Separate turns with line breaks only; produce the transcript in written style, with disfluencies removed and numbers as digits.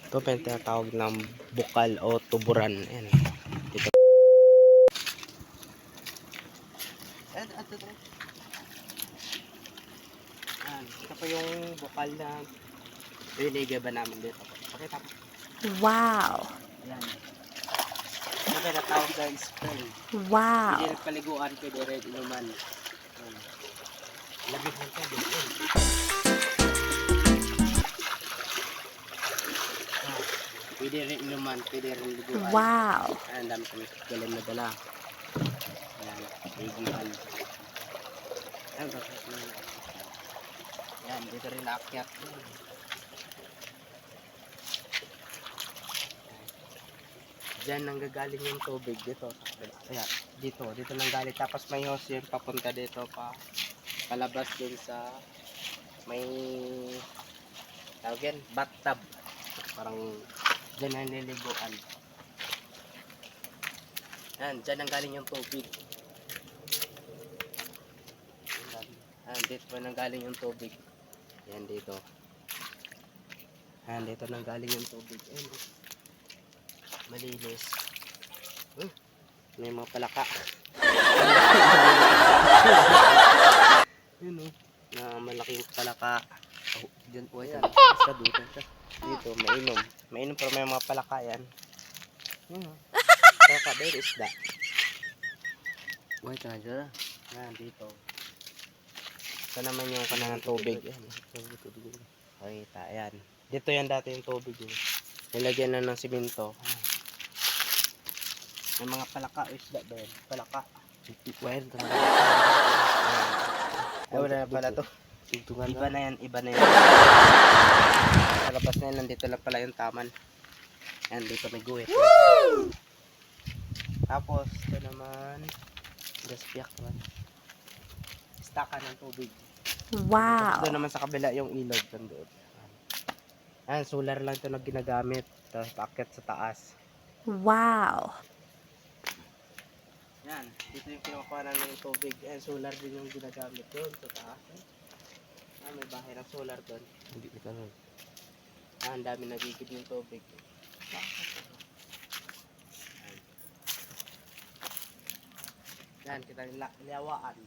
Ito pa yung tinatawag ng bukal o tuburan. Ayan. Dito. Ayan. Ito pa yung bukal na binigay ba namin dito. Pakita mo.
Wow.
Ayan. Ito pa tinatawag ng spring.
Wow.
Hindi rin paliguan, pwede rin inuman. Ayan. Labig ng tubig. Ayan. Pwede rin inuman, pwede rin liguan.
Wow.
Ayan, dami kami galing na dala. Ayan, igihan. Ayan, bakit na. Ayan, dito rin naakyat. Diyan nanggagaling yung tubig dito. Ayan, dito nanggaling. Tapos may hose yun papunta dito pa. Palabas din sa may tawag yan, bathtub. Parang dyan na niliguan. Ayan, dyan nanggaling yung tubig. Ayan, dito nanggaling yung tubig. Ayan, dito. Ayan, dito nanggaling yung tubig. Ayan, malinis. May mga palaka. Ayan, na malaking palaka. Oh, dyan po, ayan. Isa dito. Dito, mainom. Mainom pero may mga palaka yan. Palaka, dahil isda. Wait, na yan, dito. Ito naman yung kanang tubig. Ayan. Pakita, ayan. Dito yan dati yung tubig. Nilagyan na ng simento. May mga palaka o isda ba yan? Palaka. Wild. Ay, wala na pala to. Iba na yan, iba na yan. Sa labas na yan, nandito lang pala yung taman. Ayan, dito may guhit. Tapos, ito naman, gaspiak naman. Staka ng tubig.
Wow.
Ito naman sa kabila yung ilog. Doon. Ayan, solar lang ito na ginagamit. Tapos, paakyat sa taas.
Wow.
Yan, dito yung kinukuha namin ng tubig. Ayan, solar din yung ginagamit doon sa taas. Ah, may bahay ng solar doon. Hindi ka nun. Ah, ang dami nagigib yung tubig. Yan, kita nilawaan.